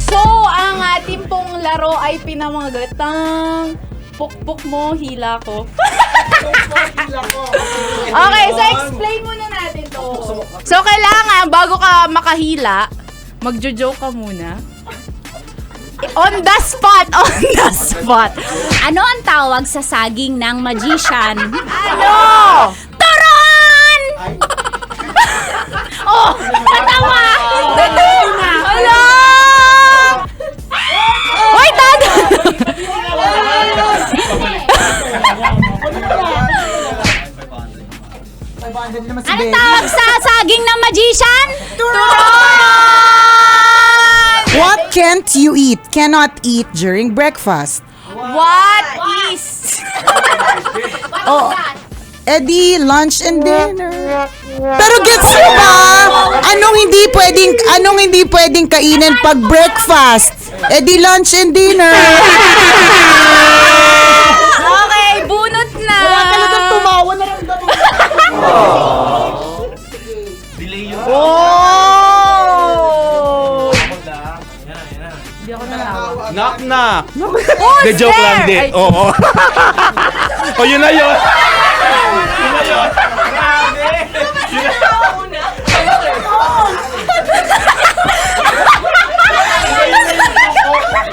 So, ang ating pong laro ay pinamagatang Pukpok mo, hila ko. Okay, so explain muna natin to. So, kailangan, bago ka makahila, magjo-joke ka muna. On the spot! On the spot! Ano ang tawag sa saging ng magician? Ano? Turon! Oh, natawa! Hala! Hoy, Tado! Ano tawag sa saging ng magician? What can't you eat, cannot eat during breakfast? What is? Oh, edi lunch and dinner. Pero gets mo ba? Anong hindi pwedeng kainin pag breakfast? Edi lunch and dinner. Okay, bunot na. Wala talagang tumawa na lang daw. Delay yun. Oh! Hindi ako nalawa. Knock knock. Who's The joke there? lang din. Ay, Oo. Oh, yun na yun. Yun na yun. Grabe.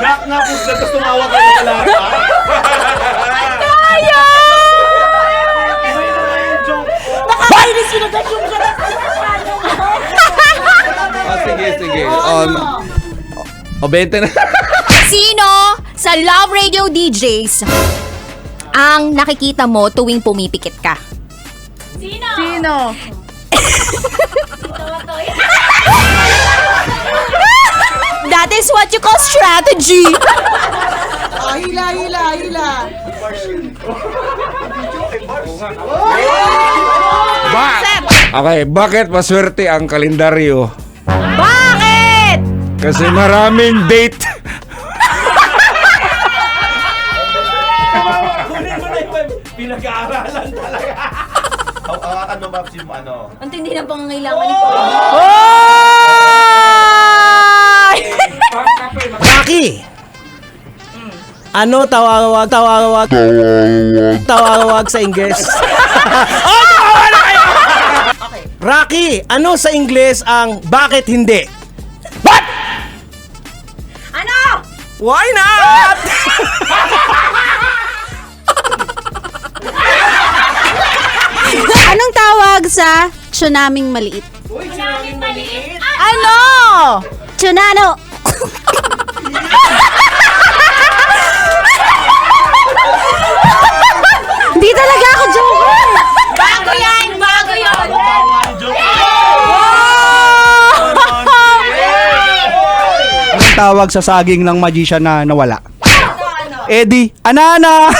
Knock knock. Tapos tumawa kayo na lang. Kaya! Nakakainis yun agad yung Sige. O, 20 na. Sino sa Love Radio DJs ang nakikita mo tuwing pumipikit ka? Sino? That is what you call strategy. Hila. Okay, bakit maswerte ang kalendaryo? Bakit? Kasi maraming date. Pinag-aaralan talaga. Hawakan mo, Babs, yung ano. Ang tindi ng pangangailangan nito. Rocky! Ano tawag sa Ingles? Oh, tawa na kayo! Rocky, ano sa Ingles ang bakit hindi? What? Ano? Why not? Anong tawag sa tsunaming maliit? Tsunaming maliit? Ano? Tsunano! Hindi talaga ako joker! Bago yan! Anong tawag sa saging ng magician na nawala? Eddie, anana!